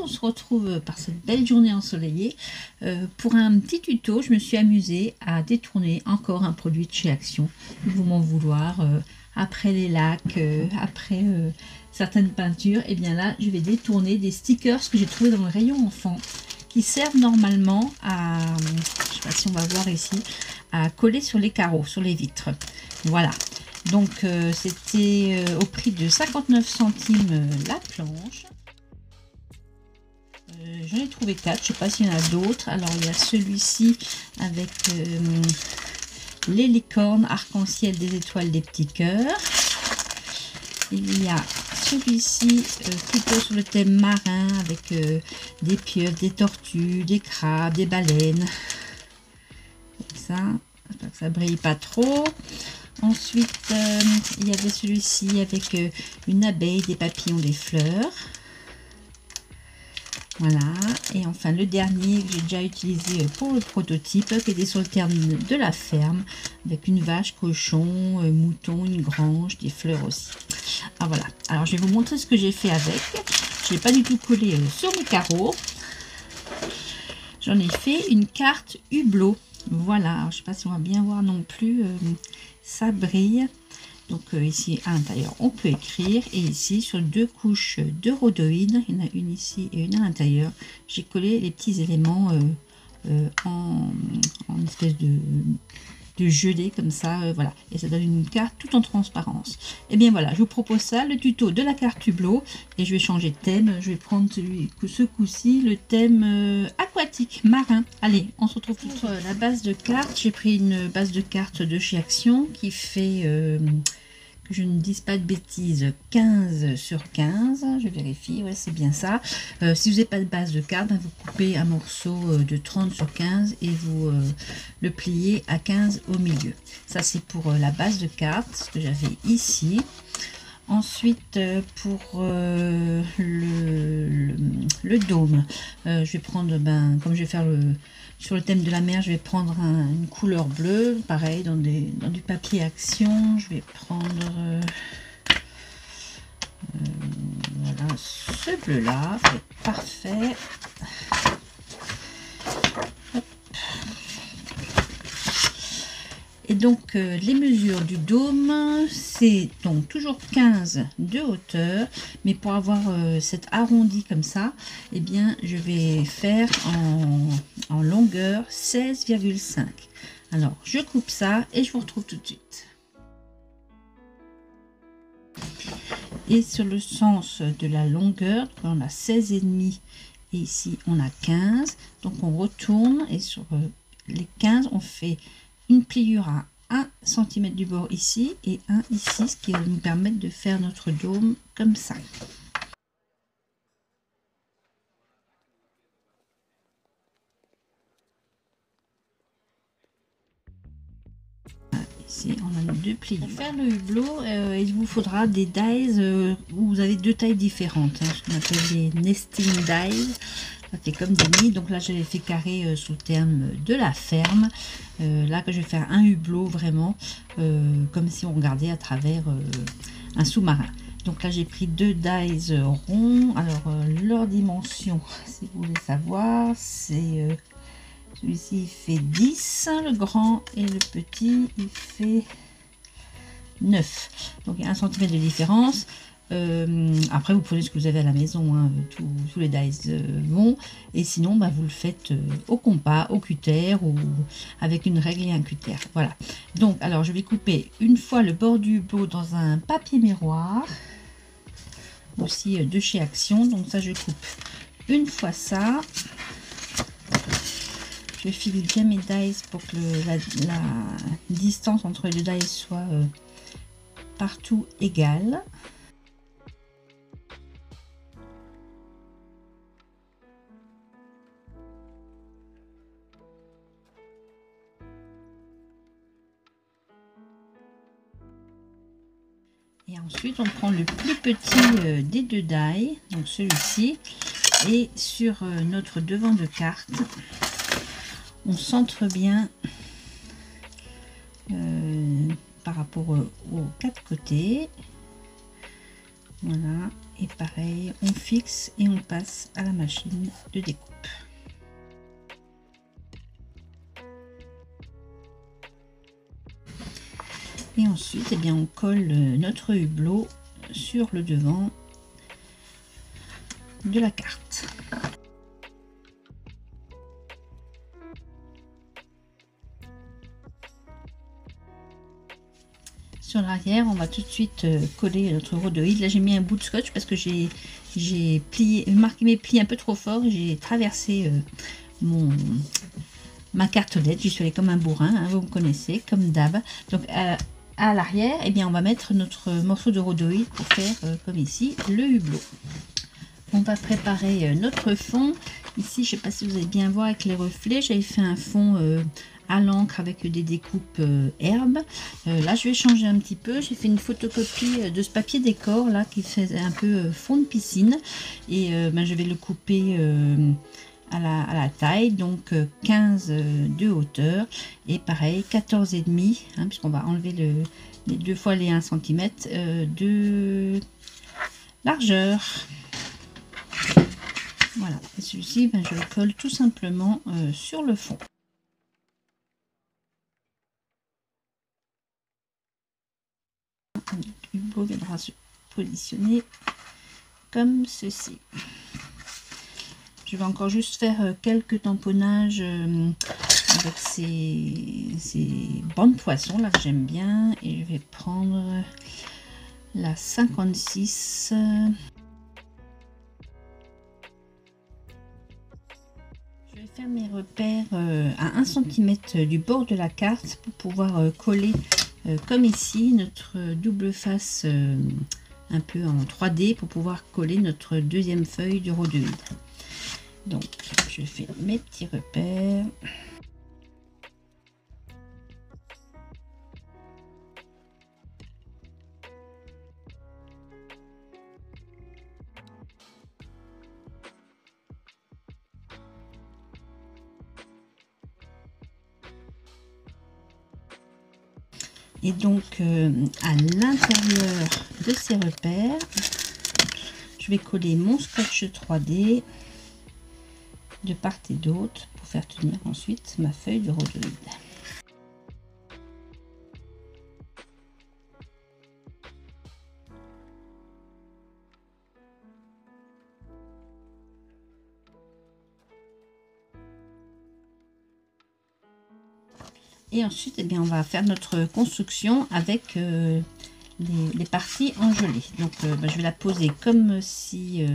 on se retrouve par cette belle journée ensoleillée pour un petit tuto. Je me suis amusée à détourner encore un produit de chez Action. Vous m'en vouloir, après les lacs, après certaines peintures, et bien là je vais détourner des stickers que j'ai trouvé dans le rayon enfant qui servent normalement à, je sais pas si on va voir ici, à coller sur les carreaux, sur les vitres. Voilà. Donc c'était au prix de 59 centimes la planche. J'en ai trouvé 4, je ne sais pas s'il y en a d'autres. Alors il y a celui-ci avec les licornes, arc-en-ciel, des étoiles, des petits cœurs. Il y a celui-ci plutôt sur le thème marin avec des pieuvres, des tortues, des crabes, des baleines. Comme ça, j'espère que ça brille pas trop. Ensuite, il y avait celui-ci avec une abeille, des papillons, des fleurs. Voilà. Et enfin, le dernier que j'ai déjà utilisé pour le prototype, qui était sur le terme de la ferme, avec une vache, cochon, mouton, une grange, des fleurs aussi. Ah voilà. Alors, je vais vous montrer ce que j'ai fait avec. Je n'ai pas du tout collé sur mes carreaux. J'en ai fait une carte hublot. Voilà. Alors, je ne sais pas si on va bien voir non plus. Ça brille. Donc ici à l'intérieur on peut écrire, et ici sur 2 couches de rhodoïdes, il y en a une ici et une à l'intérieur, j'ai collé les petits éléments en espèce de gelée comme ça, voilà, et ça donne une carte tout en transparence. Et bien voilà, je vous propose ça, le tuto de la carte hublot, et je vais changer de thème. Je vais prendre ce coup-ci le thème aquatique, marin. Allez, on se retrouve tout de suite. La base de carte, j'ai pris une base de carte de chez Action qui fait, que je ne dise pas de bêtises, 15 sur 15, je vérifie, ouais c'est bien ça. Si vous n'avez pas de base de carte, vous coupez un morceau de 30 sur 15 et vous le pliez à 15 au milieu. Ça c'est pour la base de carte, ce que j'avais ici. Ensuite, pour le dôme, je vais prendre, comme je vais faire sur le thème de la mer, je vais prendre une couleur bleue, pareil, dans du papier Action. Je vais prendre voilà, ce bleu-là, c'est parfait. Et donc les mesures du dôme, c'est donc toujours 15 de hauteur, mais pour avoir cet arrondi comme ça, eh bien je vais faire en longueur 16,5. Alors je coupe ça et je vous retrouve tout de suite. Et sur le sens de la longueur, on a 16,5 et ici on a 15, donc on retourne et sur les 15 on fait une pliure à 1 cm du bord ici et un ici, ce qui va nous permettre de faire notre dôme comme ça. Ici on a nos 2 plis. Pour faire le hublot, il vous faudra des dies où vous avez 2 tailles différentes, ce qu'on appelle les nesting dies. Ça fait comme des nids. Donc là je l'ai fait carré sous le terme de la ferme. Là que je vais faire un hublot vraiment comme si on regardait à travers un sous-marin. Donc là j'ai pris 2 dies ronds. Alors leur dimension, si vous voulez savoir, c'est celui-ci il fait 10 le grand et le petit il fait 9. Donc il y a 1 cm de différence. Après vous prenez ce que vous avez à la maison, hein, tous les dies vont, et sinon vous le faites au compas, au cutter ou avec une règle et un cutter. Voilà. Donc alors je vais couper une fois le bord du hublot dans un papier miroir aussi de chez Action. Donc ça je coupe une fois ça. Je file bien mes dies pour que la distance entre les 2 dies soit partout égale. Et ensuite on prend le plus petit des 2 dies, donc celui-ci, et sur notre devant de carte on centre bien par rapport aux 4 côtés. Voilà, Et pareil, on fixe et on passe à la machine de découpe. Et ensuite, eh bien, on colle notre hublot sur le devant de la carte. Sur l'arrière, on va tout de suite coller notre rhodoïde. Là, j'ai mis un bout de scotch parce que j'ai marqué mes plis un peu trop fort. J'ai traversé ma cartonnette. J'y suis allée comme un bourrin, hein, vous me connaissez, comme d'hab. Donc, à l'arrière, eh bien, on va mettre notre morceau de rhodoïde pour faire, comme ici, le hublot. On va préparer notre fond. Ici, je ne sais pas si vous allez bien voir avec les reflets, j'avais fait un fond à l'encre avec des découpes herbes. Là, je vais changer un petit peu. J'ai fait une photocopie de ce papier décor là qui fait un peu fond de piscine. Et ben, je vais le couper à la taille, donc 15 de hauteur et pareil 14,5 hein, puisqu'on va enlever les 2 fois les 1 cm de largeur. Voilà, et celui-ci ben, je le colle tout simplement sur le fond. Le hublot viendra se positionner comme ceci. Je vais encore juste faire quelques tamponnages avec ces bandes de poisson là que j'aime bien. Et je vais prendre la 56. Je vais faire mes repères à 1 cm du bord de la carte pour pouvoir coller comme ici notre double face un peu en 3D pour pouvoir coller notre deuxième feuille de rhodoïde. Donc je fais mes petits repères. Et donc à l'intérieur de ces repères, je vais coller mon scotch 3D de part et d'autre pour faire tenir ensuite ma feuille de rhodoïde. Et ensuite, eh bien, on va faire notre construction avec les parties engelées. Donc, je vais la poser comme si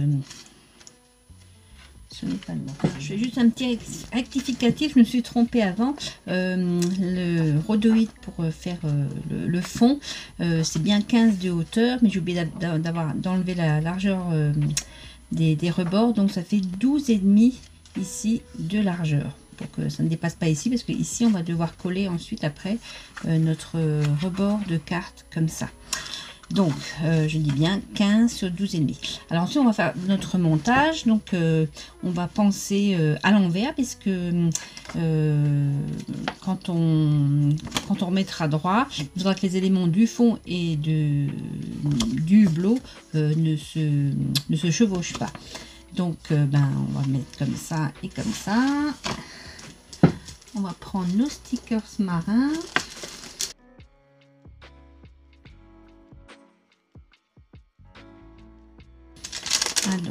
ce n'est pas le bon. Je fais juste un petit rectificatif. Je me suis trompée avant. Le rhodoïde pour faire le fond, c'est bien 15 de hauteur, mais j'ai oublié d'enlever la largeur des rebords. Donc, ça fait 12,5 ici de largeur. Pour que ça ne dépasse pas ici, parce que ici on va devoir coller ensuite après notre rebord de carte comme ça. Donc je dis bien 15 sur 12,5. Alors ensuite on va faire notre montage. Donc on va penser à l'envers, puisque quand on remettra droit, il faudra que les éléments du fond et du hublot ne se chevauchent pas. Donc ben, on va mettre comme ça et comme ça. On va prendre nos stickers marins. Alors,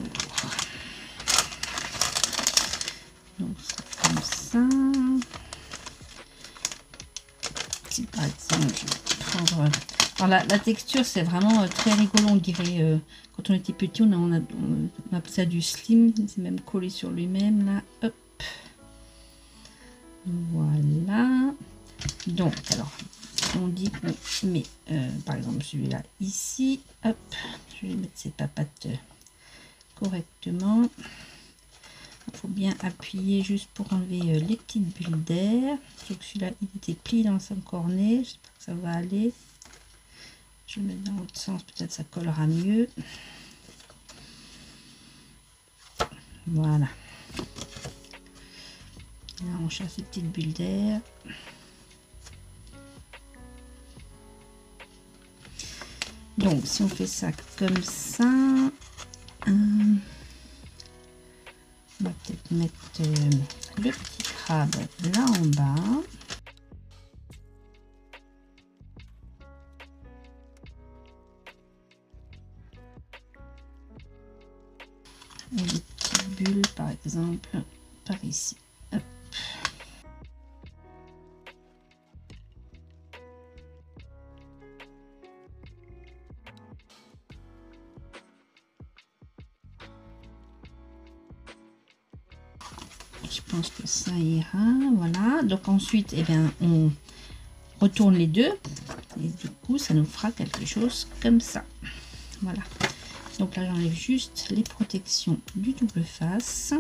donc comme ça. Si par exemple, je vais prendre. Alors la texture, c'est vraiment très rigolo. On dirait quand on était petit, on appelle ça du slim. C'est même collé sur lui-même là. Hop. Voilà. Donc, alors, on dit qu'on met, par exemple, celui-là ici. Hop, je vais mettre ces papates correctement. Il faut bien appuyer juste pour enlever les petites bulles d'air. Donc, celui-là, il était plié dans son cornet. J'espère que ça va aller. Je vais mettre dans l'autre sens, peut-être ça collera mieux. Voilà. Là, on cherche ces petites bulles d'air. Donc, si on fait ça comme ça, mettre le petit crabe là en bas. Et des petites bulles par exemple par ici. Hop. Je pense que ça ira, voilà. Donc ensuite, eh bien, on retourne les deux et du coup, ça nous fera quelque chose comme ça. Voilà. Donc là, j'enlève juste les protections du double face.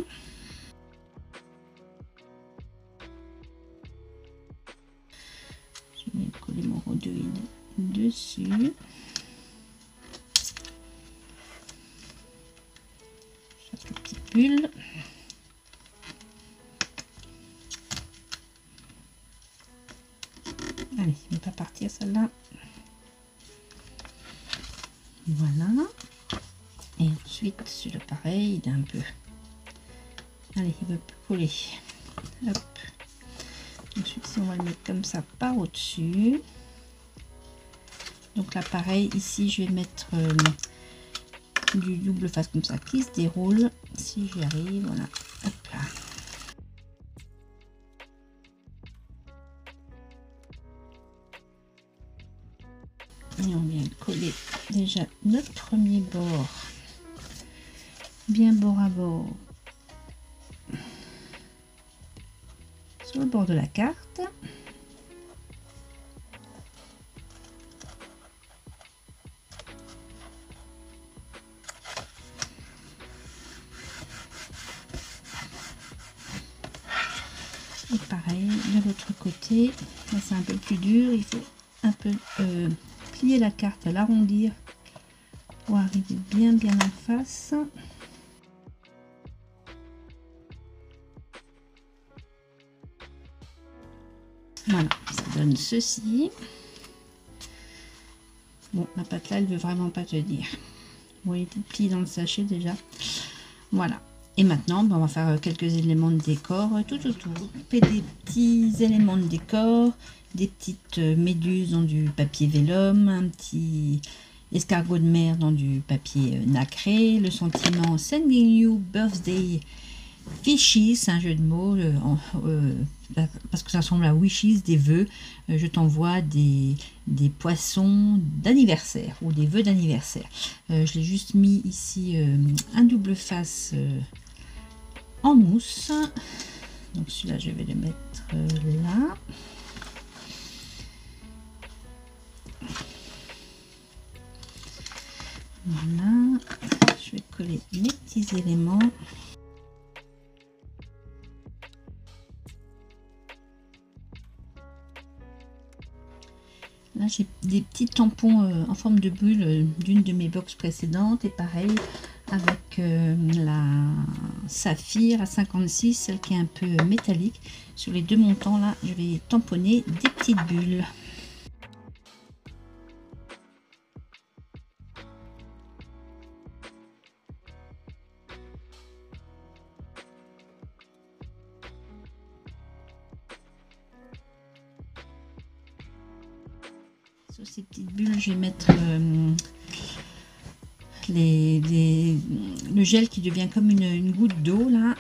Je vais coller mon rhodoïde dessus. Chaque petite bulle. Allez, il ne va pas partir celle-là. Voilà. Et ensuite, c'est le pareil, il est un peu... Allez, il veut plus coller. Hop. Ensuite, on va le mettre comme ça par au-dessus. Donc là, pareil, ici, je vais mettre du double face comme ça qui se déroule. Si j'y arrive, voilà. Hop là. Et on vient coller déjà notre premier bord, bien bord à bord, sur le bord de la carte. Et pareil de l'autre côté, là c'est un peu plus dur, il faut un peu plier la carte, l'arrondir pour arriver bien en face. Voilà, ça donne ceci. Bon, la pâte là, elle veut vraiment pas te dire. Vous voyez tout plié dans le sachet déjà. Voilà. Et maintenant, on va faire quelques éléments de décor tout autour. Et des petits éléments de décor, des petites méduses dans du papier vélum, un petit escargot de mer dans du papier nacré, le sentiment Sending You Birthday Fishies, c'est un jeu de mots, parce que ça ressemble à Wishes, des vœux. Je t'envoie des poissons d'anniversaire ou des vœux d'anniversaire. Je l'ai juste mis ici un double face en mousse. Donc celui-là, je vais le mettre là. Voilà. Je vais coller mes petits éléments. Là, j'ai des petits tampons en forme de bulle d'une de mes box précédentes. Et pareil, avec la saphir à 56, celle qui est un peu métallique. Sur les deux montants, là, je vais tamponner des petites bulles. Sur ces petites bulles, je vais mettre le gel qui devient comme une goutte d'eau là.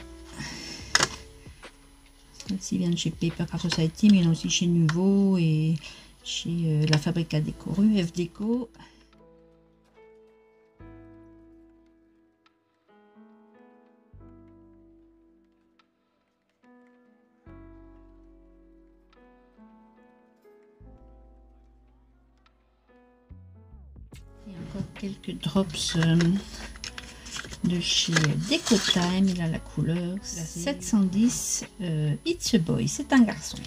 Celle-ci vient de chez Paper Craft Society, mais il y en a aussi chez Nuvo et chez la Fabrica Déco, rue F Déco. Et encore quelques drops de chez Deco Time. Il a la couleur 710 It's a Boy, c'est un garçon.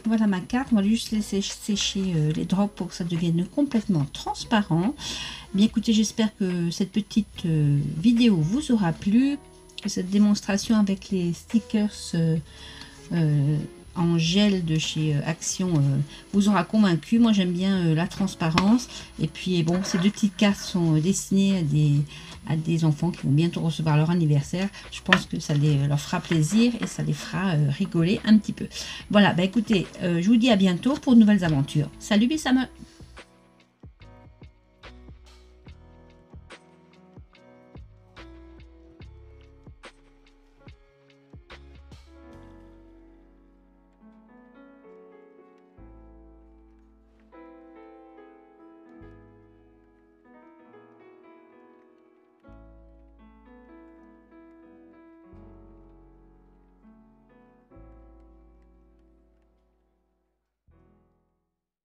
Voilà ma carte, on va juste laisser sécher les drops pour que ça devienne complètement transparent. Bien écoutez, j'espère que cette petite vidéo vous aura plu. que cette démonstration avec les stickers en gel de chez Action vous aura convaincu. Moi j'aime bien la transparence. Et puis bon, ces deux petites cartes sont destinées à des enfants qui vont bientôt recevoir leur anniversaire. Je pense que ça leur fera plaisir et ça les fera rigoler un petit peu. Voilà, bah écoutez, je vous dis à bientôt pour de nouvelles aventures. Salut Bissame!